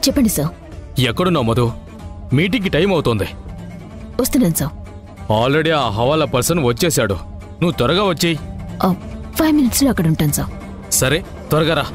చెప్పండి సార్. ఎక్కడున్నావు మధు? మీటింగ్కి టైం అవుతోంది. వస్తున్నాను సార్. ఆల్రెడీ ఆ హవాలా పర్సన్ వచ్చేశాడు. నువ్వు త్వరగా వచ్చేయి. 5 minutesలో అక్కడ ఉంటాను సార్. సరే, త్వరగా రా.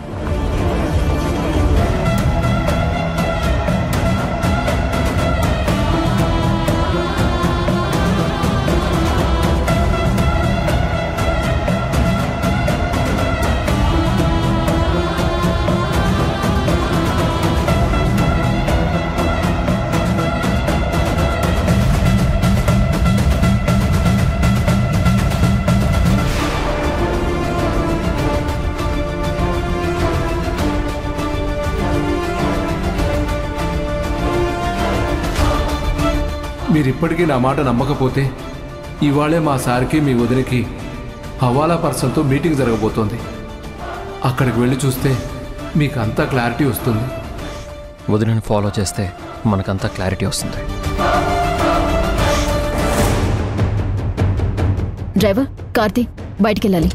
మీరిప్పటికీ నా మాట నమ్మకపోతే ఇవాళే మా సార్కి మీ వదినకి హవాలా పర్సన్తో మీటింగ్ జరగబోతోంది. అక్కడికి వెళ్ళి చూస్తే మీకు అంతా క్లారిటీ వస్తుంది. వదినని ఫాలో చేస్తే మనకంతా క్లారిటీ వస్తుంది. డ్రైవర్, కార్తీక్ బయటికి వెళ్ళాలి.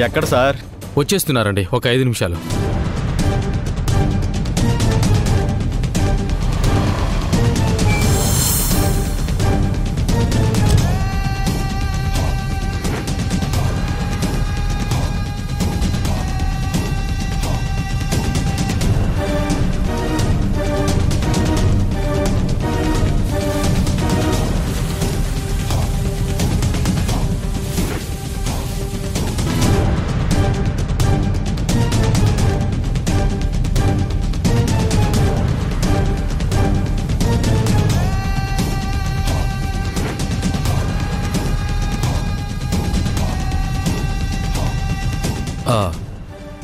ఎక్కడ సార్? వచ్చేస్తున్నారండి, ఒక 5 నిమిషాలు.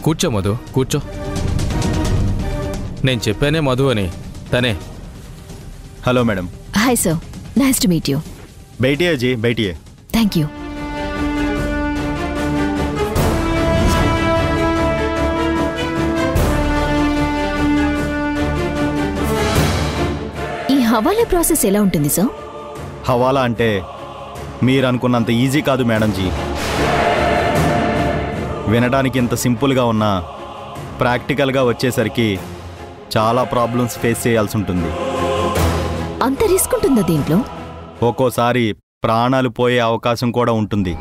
కూర్చో మధు, కూర్చో. నేను చెప్పానే మధు అని, తనే. Hello madam. Hi sir, nice to meet you. बैठिए जी, बैठिए. Thank you. ఈ హవాలా ప్రాసెస్ ఎలా ఉంటుంది సార్? హవాలా అంటే మీరు అనుకున్నంత ఈజీ కాదు మేడం జీ. వినడానికి ఇంత సింపుల్గా ఉన్నా ప్రాక్టికల్గా వచ్చేసరికి చాలా ప్రాబ్లమ్స్ ఫేస్ చేయాల్సి ఉంటుంది. అంత రిస్క్ ఉంటుందా దీంట్లో? ఒక్కోసారి ప్రాణాలు పోయే అవకాశం కూడా ఉంటుంది.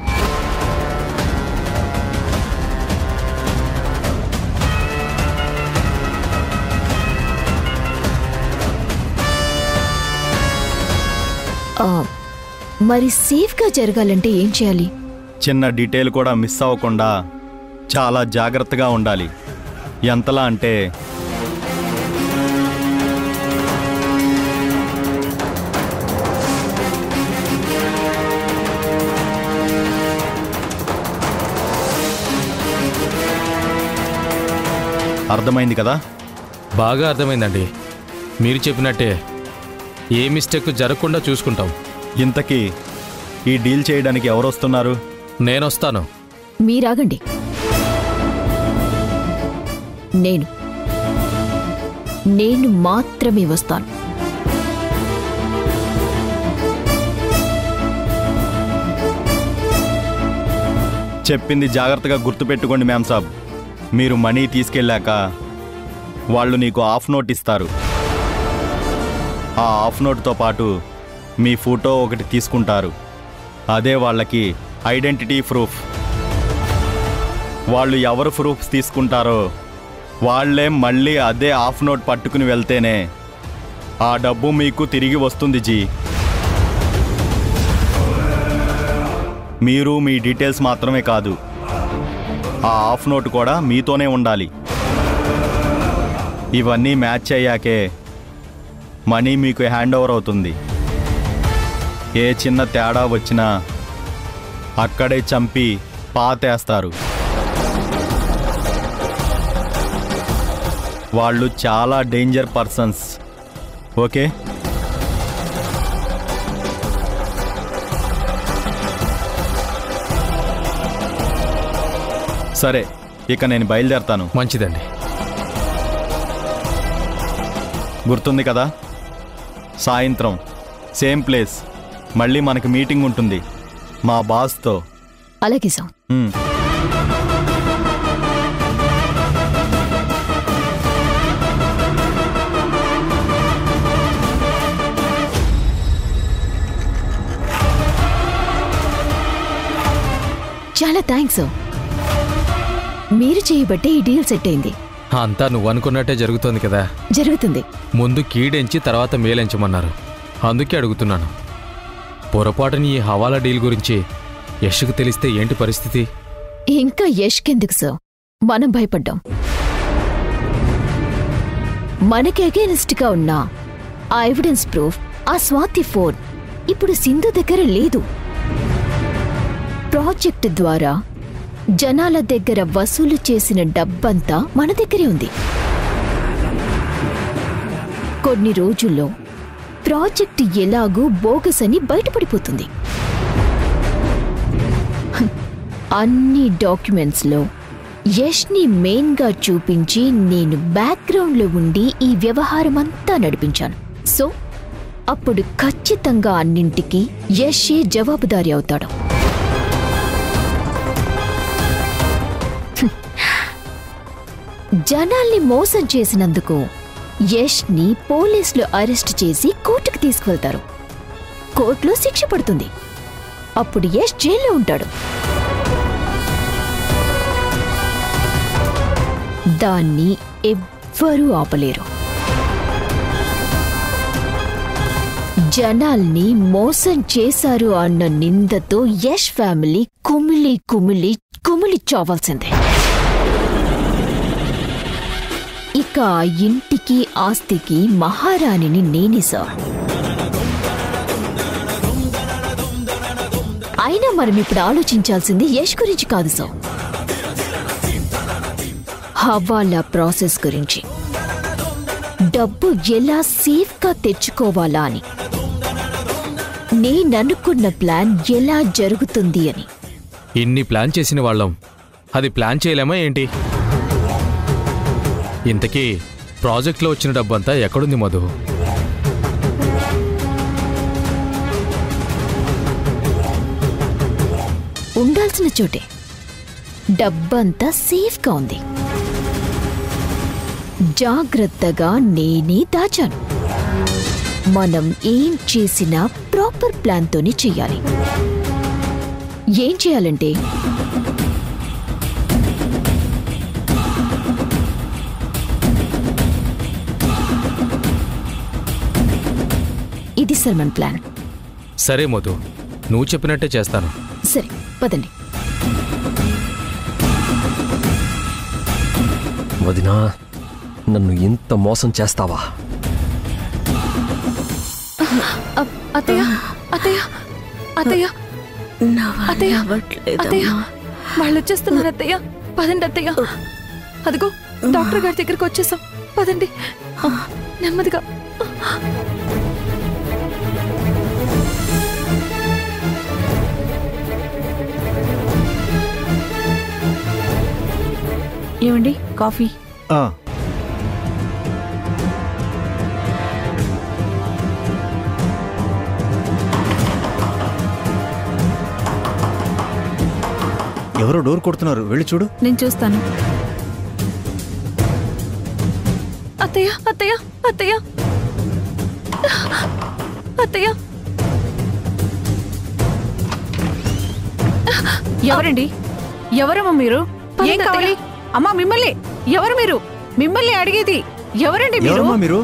మరి సేఫ్గా జరగాలంటే ఏం చేయాలి? చిన్న డీటెయిల్ కూడా మిస్ అవ్వకుండా చాలా జాగ్రత్తగా ఉండాలి. ఎంతలా అంటే అర్థమైంది కదా? బాగా అర్థమైందండి. మీరు చెప్పినట్టే ఏ మిస్టేక్ జరగకుండా చూసుకుంటాం. ఇంతకీ ఈ డీల్ చేయడానికి ఎవరు వస్తున్నారు? నేనొస్తాను. మీరాగండి. నేను మాత్రమే వస్తాను. చెప్పింది జాగ్రత్తగా గుర్తుపెట్టుకోండి మ్యామ్ సాబ్. మీరు మనీ తీసుకెళ్ళాక వాళ్ళు నీకు హాఫ్ నోట్ ఇస్తారు. ఆ హాఫ్ నోట్తో పాటు మీ ఫోటో ఒకటి తీసుకుంటారు. అదే వాళ్ళకి ఐడెంటిటీ ప్రూఫ్. వాళ్ళు ఎవరు ప్రూఫ్స్ తీసుకుంటారో వాళ్ళే మళ్ళీ అదే హాఫ్ నోట్ పట్టుకుని వెళ్తేనే ఆ డబ్బు మీకు తిరిగి వస్తుంది జీ. మీరు మీ డీటెయిల్స్ మాత్రమే కాదు, ఆ హాఫ్ నోట్ కూడా మీతోనే ఉండాలి. ఇవన్నీ మ్యాచ్ అయ్యాకే మనీ మీకు హ్యాండ్ ఓవర్ అవుతుంది. ఏ చిన్న తేడా వచ్చినా అక్కడే చంపి పాతేస్తారు. వాళ్ళు చాలా డేంజర్ పర్సన్స్. ఓకే, సరే, ఇక నేను బయలుదేరతాను. మంచిదండి. గుర్తుంది కదా, సాయంత్రం సేమ్ ప్లేస్ మళ్ళీ మనకి మీటింగ్ ఉంటుంది మా బాస్తో. అలాగే సార్. చాలా థ్యాంక్స్. మీరు చేయబట్టే ఈ డీల్ సెట్ అయింది. అంతా నువ్వు అనుకున్నట్టే జరుగుతోంది కదా. జరుగుతుంది. ముందు కీడెంచి తర్వాత మేలెంచమన్నారు, అందుకే అడుగుతున్నాను. పొరపాటుని ఈ హవాలా డీల్ గురించి యష్కు తెలిస్తే ఏంటి పరిస్థితి? ఇంకా యష్కెందుకు సార్, మనం భయపడ్డాం. మనకి అగేనిస్ట్ గా ఉన్న ఆ ఎవిడెన్స్ ప్రూఫ్, ఆ స్వాతి ఫోన్ ఇప్పుడు సింధు దగ్గర లేదు. ప్రాజెక్ట్ ద్వారా జనాల దగ్గర వసూలు చేసిన డబ్బంతా మన దగ్గరే ఉంది. కొన్ని రోజుల్లో ప్రాజెక్ట్ ఎలాగూ బోగస్ అని బయటపడిపోతుంది. అన్ని డాక్యుమెంట్స్లో యష్ని మెయిన్గా చూపించి నేను బ్యాక్గ్రౌండ్లో ఉండి ఈ వ్యవహారమంతా నడిపించాను. సో అప్పుడు ఖచ్చితంగా అన్నింటికీ యషే జవాబుదారీ అవుతాడు. జనాల్ని మోసం చేసినందుకు యష్ని పోలీసులు అరెస్ట్ చేసి కోర్టుకు తీసుకువెళ్తారు. కోర్టులో శిక్ష పడుతుంది. అప్పుడు యష్ జైల్లో ఉంటాడు. దాన్ని ఎవ్వరూ ఆపలేరు. జనాల్ని మోసం చేశారు అన్న నిందతో యష్ ఫ్యామిలీ కుమిలి కుమిలి కుమిలి చావాల్సిందే. ఇక ఆ ఇంటికి ఆస్తికి మహారాణిని నేనే సార్. అయినా మనం ఇప్పుడు ఆలోచించాల్సింది యష్ గురించి కాదు సార్, హవాలా ప్రాసెస్ గురించి. డబ్బు ఎలా సేఫ్గా తెచ్చుకోవాలా అని, నేననుకున్న ప్లాన్ ఎలా జరుగుతుంది అని. ఇన్ని ప్లాన్ చేసిన వాళ్ళం అది ప్లాన్ చేయలేమా ఏంటి? ఇంతకీ ప్రాజెక్ట్లో వచ్చిన డబ్బంతా ఎక్కడుంది మధు? ఉండాల్సిన చోటే. డబ్బంతా సేఫ్గా ఉంది. జాగ్రత్తగా నేనే దాచాను. మనం ఏం చేసినా ప్రాపర్ ప్లాన్తోనే చెయ్యాలి. ఏం చేయాలంటే ఇది సల్మాన్ ప్లాన్. సరే మధు, నువ్వు చెప్పినట్టే చేస్తాను. సరే పదండి. వదినా, నన్ను ఇంత మోసం చేస్తావా? అత్తయ్య అత్తయ్య అత్తయ్య అత్తయ్య అత్తయ్య వాళ్ళు వచ్చేస్తున్నారు అత్తయ్య. పదండి అత్తయ్య. అదిగో డాక్టర్ గారి దగ్గరికి వచ్చేసాం. పదండి నెమ్మదిగా. ఏమండి కాఫీ? ఎవరో డోర్ కొడుతున్నారు, వెళ్ళి చూడు. నేను చూస్తాను. అత్తయ్య అత్తయ్య అత్తయ్య అత్తయ్య. ఎవరండి? ఎవరమ్మా మీరు? ఏం కావాలి? అమ్మా మిమ్మల్ని ఎవరు? మీరు మిమ్మల్ని అడిగేది ఎవరండి? మీరు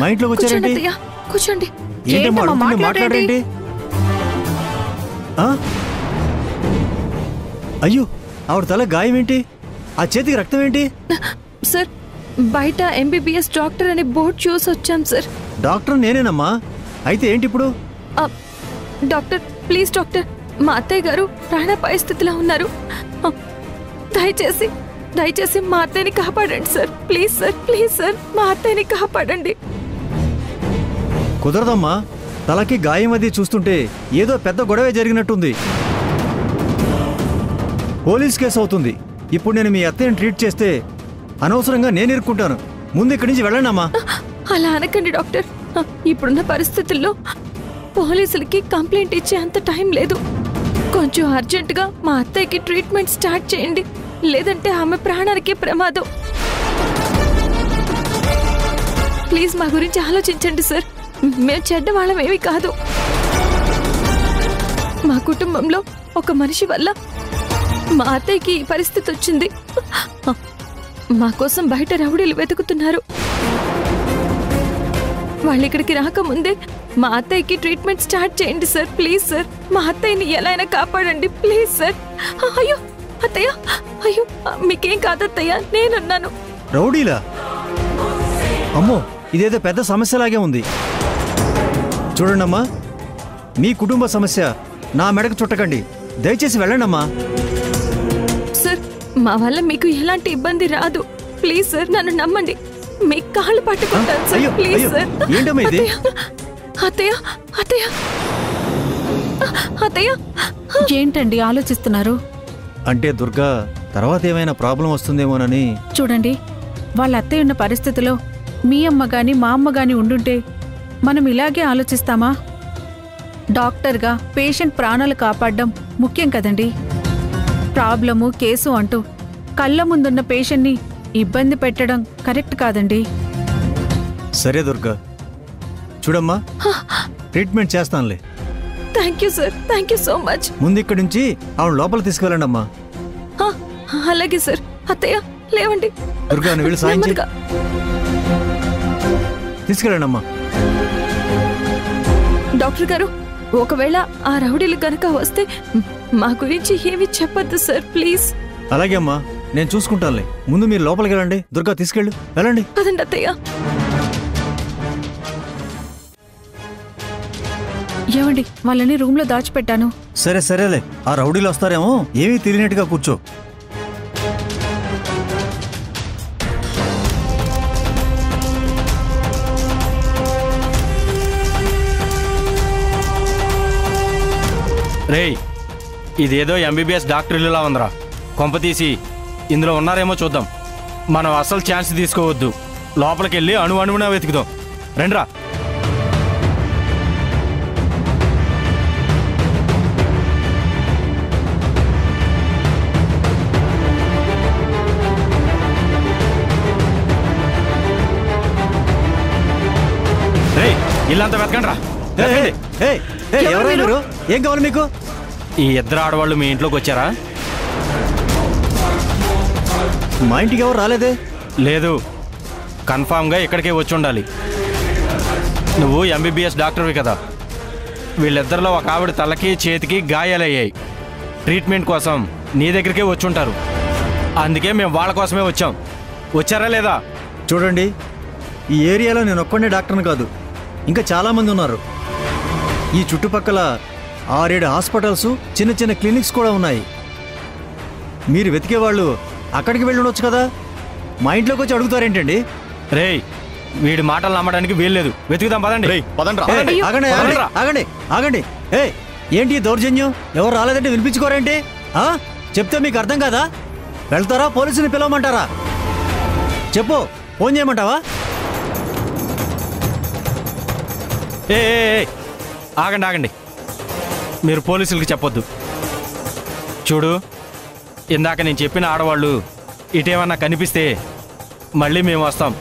మా ఇంట్లోకి వచ్చారండి. కూర్చోండి. మాట్లాడండి. అయ్యో, ఆవిడ తల గాయం ఏంటి? ఆ చేతికి రక్తం ఏంటి? సార్, బయట ఎంబీబీఎస్ డాక్టర్ అనే బోర్డు చూసి వచ్చాం సార్. డాక్టర్ నేనేనమ్మా. అయితే ఏంటి ఇప్పుడు? డాక్టర్ ప్లీజ్ డాక్టర్, మా అత్తయ్య గారు ప్రాణాపాయ స్థితిలో ఉన్నారు. దయచేసి మా అత్తయ్యని కాపాడండి సార్. ప్లీజ్ సార్ మా అత్తయ్యని కాపాడండి. కుదరదమ్మా. తలకి గాయం అది చూస్తుంటే ఏదో పెద్ద గొడవే జరిగినట్టుంది. పోలీస్ కేసు అవుతుంది. ఇప్పుడు నేను మీ అత్తయ్యని ట్రీట్ చేస్తే అనవసరంగా నేను ఇరుక్కుంటాను. ముందు ఇక్కడి నుంచి వెళ్ళండి అమ్మా. అలా అనకండి డాక్టర్. ఇప్పుడున్న పరిస్థితుల్లో పోలీసులకి కంప్లైంట్ ఇచ్చే అంత టైం లేదు. కొంచెం అర్జెంటుగా మా అత్తయ్యకి ట్రీట్మెంట్ స్టార్ట్ చేయండి, లేదంటే ఆమె ప్రాణానికి ప్రమాదం. ప్లీజ్ మా గురించి ఆలోచించండి సార్. మేము చెడ్డవాళ్ళం ఏమీ కాదు. మా కుటుంబంలో ఒక మనిషి వల్ల మా అత్తయ్యకి ఈ పరిస్థితి వచ్చింది. మా కోసం బయట రౌడీలు వెతుకుతున్నారు. వాళ్ళు ఇక్కడికి రాకముందే మా అత్తయ్యకి ట్రీట్మెంట్ స్టార్ట్ చేయండి సార్. ప్లీజ్ సార్, మా అత్తయ్యని ఎలా అయినా కాపాడండి. Please sir. అయ్యో అత్తయ్య, అయ్యో మీకేం కాదు అత్తయ్య, నేనున్నాను. రౌడీలా? అమ్మో, ఇదేదో పెద్ద సమస్యలాగే ఉంది. చూడండమ్మా, మీ కుటుంబ సమస్య నా మెడకు చుట్టకండి. దయచేసి వెళ్ళండమ్మా. సార్, మా వల్ల మీకు ఎలాంటి ఇబ్బంది రాదు. ప్లీజ్ సార్, నన్ను నమ్మండి. మీ కాళ్ళు పట్టుకుంటాను సార్. Please sir. ఏంటమ్మా ఇది? అత్తయ్య అత్తయ్య అత్తయ్య. ఏంటండి ఆలోచిస్తున్నారు? అంటే దుర్గా తర్వాత ఏమైనా ప్రాబ్లం వస్తుందేమోనని. చూడండి, వాళ్ళ అత్తయ్య ఉన్న పరిస్థితిలో మీ అమ్మ గాని మా అమ్మ గాని ఉండుంటే మనం ఇలాగే ఆలోచిస్తామా? డాక్టర్గా పేషెంట్ ప్రాణాలు కాపాడడం ముఖ్యం కదండి. ప్రాబ్లము కేసు అంటూ కళ్ళ ముందున్న పేషెంట్ని ఇబ్బంది పెట్టడం కరెక్ట్ కాదండి. సరే దుర్గా, చూడమ్మా, ట్రీట్మెంట్ చేస్తానులే. Thank you sir, thank you so much. ముందు ఇక్కడి నుంచి ఆవిడ లోపల తీసుకెళ్ళండి అమ్మా. అలాగే సార్. అత్తయ్య లేవండి. దుర్గా, నువ్వు వెళ్ళి సాయం చేయి. తీసుకెళ్ళండి అమ్మా. డాక్టర్ గారు, ఒకవేళ ఆ రౌడీలు కనుక వస్తే మా గురించి ఏమీ చెప్పొద్దు సార్. ప్లీజ్. అలాగే అమ్మా, నేను చూసుకుంటానులే. ముందు మీరు లోపలికి వెళ్ళండి. దుర్గా, తీసుకెళ్ళు. వెళ్ళండి. పదండి అత్తయ్య. ఏమండి, వాళ్ళని రూమ్లో దాచిపెట్టాను. సరే సరేలే, ఆ రౌడీలు వస్తారేమో, ఏమీ తెలియనట్టుగా కూర్చో. రేయ్, ఇదేదో ఎంబీబీఎస్ డాక్టర్లా ఉందిరా. కొంపతీసి ఇందులో ఉన్నారేమో చూద్దాం. మనం అసలు ఛాన్స్ తీసుకోవద్దు. లోపలికెళ్ళి అణువున వెతుకుదాం. రండ్రా. రేయ్, ఇల్లంతా వెతకండి రా. ఏం కావాలి మీకు? ఈ ఇద్దరు ఆడవాళ్ళు మీ ఇంట్లోకి వచ్చారా? మా ఇంటికి ఎవరు రాలేదే. లేదు, కన్ఫామ్గా ఇక్కడికే వచ్చి ఉండాలి. నువ్వు ఎంబీబీఎస్ డాక్టర్వి కదా. వీళ్ళిద్దరిలో ఒక ఆవిడ తలకి చేతికి గాయాలయ్యాయి. ట్రీట్మెంట్ కోసం నీ దగ్గరికే వచ్చి ఉంటారు. అందుకే మేము వాళ్ళ కోసమే వచ్చాం. వచ్చారా లేదా? చూడండి, ఈ ఏరియాలో నేను ఒక్కడే డాక్టర్ని కాదు, ఇంకా చాలామంది ఉన్నారు. ఈ చుట్టుపక్కల 6-7 హాస్పిటల్స్, చిన్న చిన్న క్లినిక్స్ కూడా ఉన్నాయి. మీరు వెతికేవాళ్ళు అక్కడికి వెళ్ళి ఉండొచ్చు కదా. మా ఇంట్లోకి వచ్చి అడుగుతారేంటండి? రేయ్, వీడి మాటలు నమ్మడానికి వీల్లేదు. వెతుకుదాం, పదండి. ఆగండి ఆగండి. ఏంటి దౌర్జన్యం? ఎవరు రాలేదంటే వినిపించుకోరేంటి? చెప్తే మీకు అర్థం కాదా? వెళ్తారా, పోలీసుని పిలవమంటారా? చెప్పు, ఫోన్ చేయమంటావా? ఆగండి. మీరు పోలీసులకి చెప్పొద్దు. చూడు, ఇందాక నేను చెప్పిన ఆడవాళ్ళు ఇటేమన్నా కనిపిస్తే మళ్ళీ మేము వస్తాం.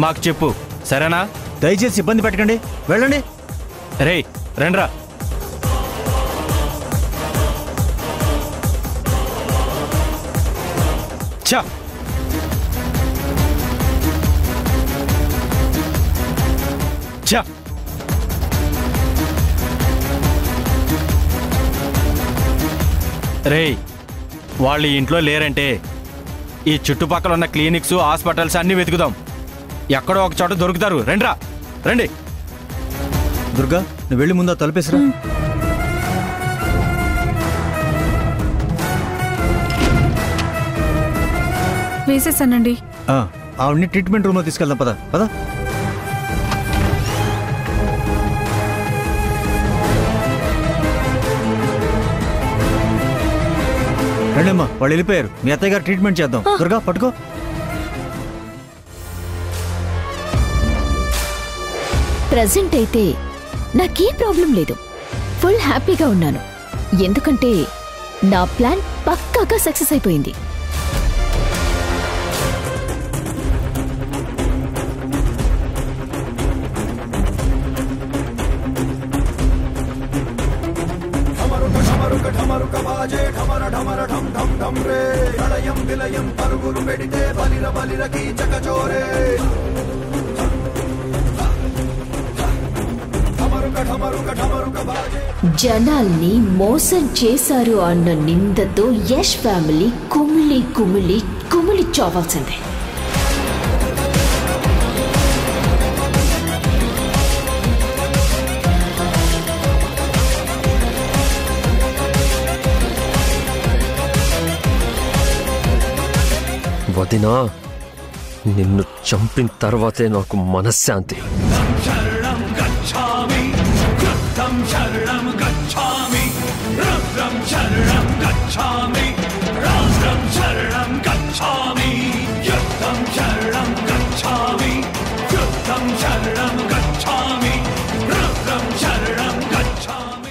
మాకు చెప్పు, సరేనా? దయచేసి ఇబ్బంది పెట్టకండి. వెళ్ళండి. రేయ్, రండ్రా. చా చా రేయ్, వాళ్ళు ఇంట్లో లేరంటే ఈ చుట్టుపక్కల ఉన్న క్లినిక్స్, హాస్పిటల్స్ అన్నీ వెతుకుదాం. ఎక్కడో ఒక చోట దొరుకుతారు. రండ్రా, రండి. దుర్గా నువ్వు వెళ్ళి ముందా తలుపేసిరా. వేసేసానండి. ఆవిడ్ని ట్రీట్మెంట్ రూమ్లో తీసుకెళ్దాం. పద పద. రండమ్మా, వాళ్ళు వెళ్ళిపోయారు. మీ అత్తయ్య గారు ట్రీట్మెంట్ చేద్దాం. దుర్గా పట్టుకో. ప్రజెంట్ అయితే నాకే ప్రాబ్లం లేదు, ఫుల్ హ్యాపీగా ఉన్నాను. ఎందుకంటే నా ప్లాన్ పక్కాగా సక్సెస్ అయిపోయింది. జనాల్ని మోసం చేశారు అన్న నిందతో యష్ ఫ్యామిలీ కుమిలి కుమిలి కుమిలి చావాల్సిందే. వదినా, నిన్ను చంపిన తర్వాతే నాకు మనశ్శాంతి.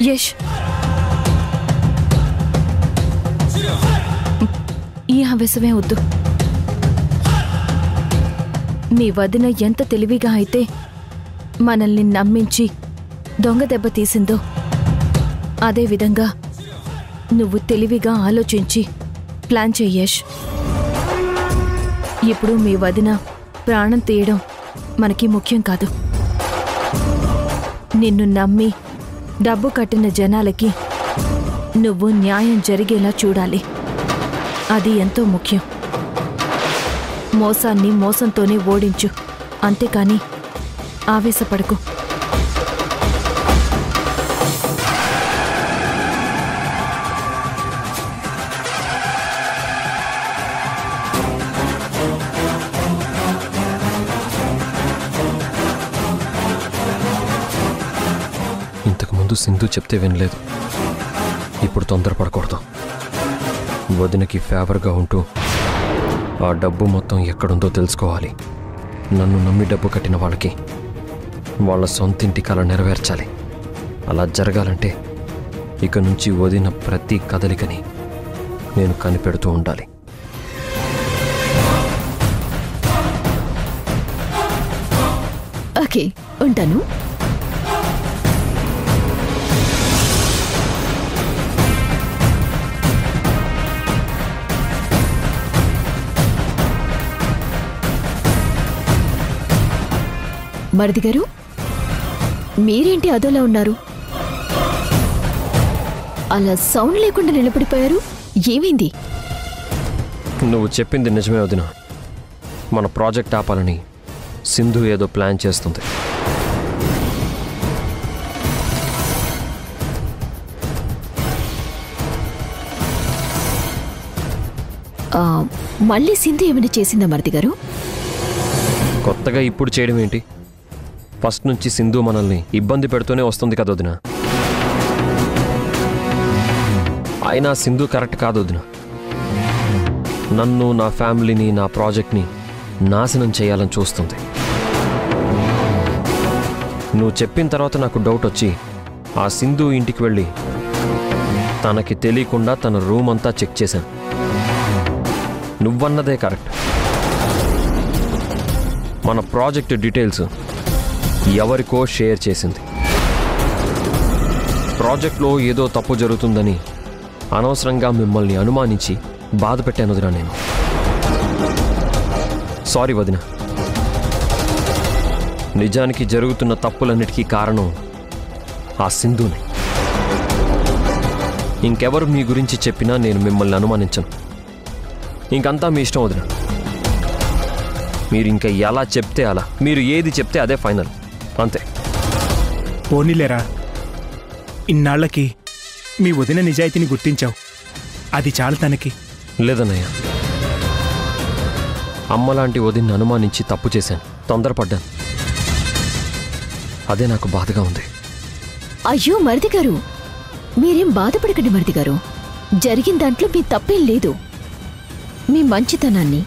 యష్, ఈ ఆవేశమే వద్దు. మీ వదిన ఎంత తెలివిగా అయితే మనల్ని నమ్మించి దొంగ దెబ్బ తీసిందో, అదేవిధంగా నువ్వు తెలివిగా ఆలోచించి ప్లాన్ చెయ్యేష్. ఇప్పుడు మీ వదిన ప్రాణం తీయడం మనకి ముఖ్యం కాదు. నిన్ను నమ్మి డబ్బు కట్టిన జనాలకి నువ్వు న్యాయం జరిగేలా చూడాలి. అది ఎంతో ముఖ్యం. మోసాన్ని మోసంతోనే ఓడించు, అంతేకాని ఆవేశపడకు. ఇంతకుముందు సింధు చెప్తే వినలేదు. ఇప్పుడు తొందరపడకూడదు. వదినకి ఫేవర్గా ఉంటూ ఆ డబ్బు మొత్తం ఎక్కడుందో తెలుసుకోవాలి. నన్ను నమ్మి డబ్బు కట్టిన వాళ్ళకి వాళ్ళ సొంతింటి కల నెరవేర్చాలి. అలా జరగాలంటే ఇక నుంచి వదిన ప్రతి కదలికని నేను కనిపెడుతూ ఉండాలి. ఓకే, ఉంటాను. మరిది గారు, మీరేంటి అదోలా ఉన్నారు? అలా సౌండ్ లేకుండా నిలబడిపోయారు, ఏమైంది? నువ్వు చెప్పింది నిజమే వదిన. మన ప్రాజెక్ట్ ఆపాలని సింధు ఏదో ప్లాన్ చేస్తుంది. మళ్ళీ సింధు ఏమైనా చేసిందా మరిది గారు? కొత్తగా ఇప్పుడు చేయడం ఏంటి? ఫస్ట్ నుంచి సింధు మనల్ని ఇబ్బంది పెడుతూనే వస్తుంది కదా వదిన. అయినా సింధు కరెక్ట్ కాదు వదిన. నన్ను, నా ఫ్యామిలీని, నా ప్రాజెక్ట్ని నాశనం చేయాలని చూస్తుంది. నువ్వు చెప్పిన తర్వాత నాకు డౌట్ వచ్చి ఆ సింధు ఇంటికి వెళ్ళి తనకి తెలియకుండా తన రూమ్ అంతా చెక్ చేశాను. నువ్వన్నదే కరెక్ట్. మన ప్రాజెక్ట్ డీటెయిల్స్ ఎవరికో షేర్ చేసింది. ప్రాజెక్ట్లో ఏదో తప్పు జరుగుతుందని అనవసరంగా మిమ్మల్ని అనుమానించి బాధ పెట్టాను వదినా. నేను సారీ వదిన. నిజానికి జరుగుతున్న తప్పులన్నిటికీ కారణం ఆ సింధునే. ఇంకెవరు మీ గురించి చెప్పినా నేను మిమ్మల్ని అనుమానించను. ఇంకంతా మీ ఇష్టం వదిన. మీరు ఇంకా ఎలా చెప్తే అలా, మీరు ఏది చెప్తే అదే ఫైనల్, అంతే. పోనీలేరా, ఇన్నాళ్లకి మీ వదిన నిజాయితీని గుర్తించావు. అది చాలు తనకి. లేదన్నయ్య, అమ్మలాంటి వదిన్ని అనుమానించి తప్పు చేశాను, తొందరపడ్డాను. అదే నాకు బాధగా ఉంది. అయ్యో మరిది గారు, మీరేం బాధపడకండి మరిది గారు. జరిగిన దాంట్లో మీ తప్పేం లేదు. మీ మంచితనాన్ని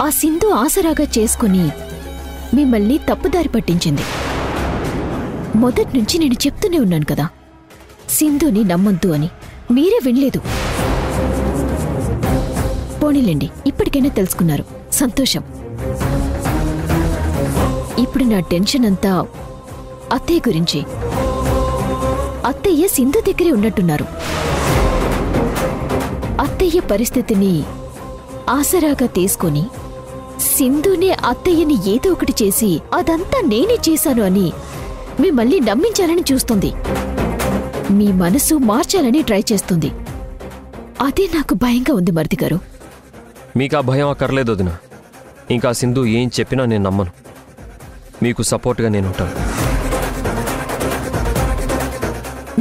ఆ సింధు ఆసరాగా చేసుకుని మిమ్మల్ని తప్పుదారి పట్టించింది. మొదటి నుంచి నేను చెప్తూనే ఉన్నాను కదా, సింధుని నమ్మొద్దు అని. మీరే వినలేదు. పోనీలేండి, ఇప్పటికైనా తెలుసుకున్నారు, సంతోషం. ఇప్పుడు నా టెన్షన్ అంతా అత్తయ్య గురించి. అత్తయ్య సింధు దగ్గరే ఉన్నట్టున్నారు. అత్తయ్య పరిస్థితిని ఆసరాగా తీసుకొని సింధునే అత్తయ్యని ఏదో ఒకటి చేసి అదంతా నేనే చేశాను అని మిమ్మల్ని నమ్మించాలని చూస్తుంది. మీ మనసు మార్చాలని ట్రై చేస్తుంది. అదే నాకు భయంగా ఉంది మరిది గారు. మీకు ఆ భయం అక్కర్లేదు వదిన. ఇంకా సింధు ఏం చెప్పినా నేను నమ్మను. మీకు సపోర్ట్గా నేను ఉంటాను.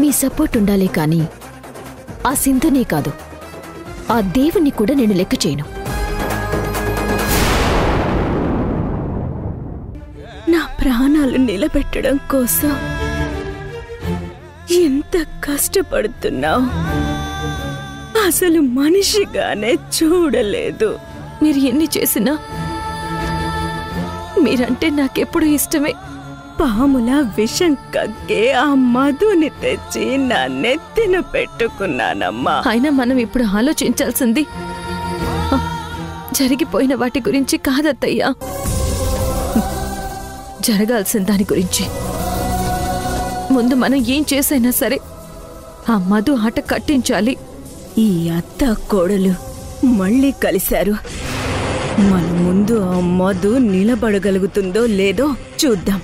మీ సపోర్ట్ ఉండాలే కానీ ఆ సింధునే కాదు, ఆ దేవుణ్ణి కూడా నేను లెక్క చేయను. నా ప్రాణాలు నిలబెట్టడం కోసం ఎంత కష్టపడుతున్నావు, అసలు మనిషిగానే చూడలేదు. మీరు ఎన్ని చేసినా మీరంటే నాకెప్పుడు ఇష్టమే. పాములా విషం కక్కే ఆ మధుని తెచ్చి నా నెత్తిన పెట్టుకున్నానమ్మా. అయినా మనం ఇప్పుడు ఆలోచించాల్సింది జరిగిపోయిన వాటి గురించి కాదత్తయ్యా, జరగాల్సిన దాని గురించి. ముందు మనం ఏం చేసైనా సరే ఆ మధు ఆట కట్టించాలి. ఈ అత్త కోడలు మళ్ళీ కలిశారు. మన ముందు ఆ మధు నిలబడగలుగుతుందో లేదో చూద్దాం.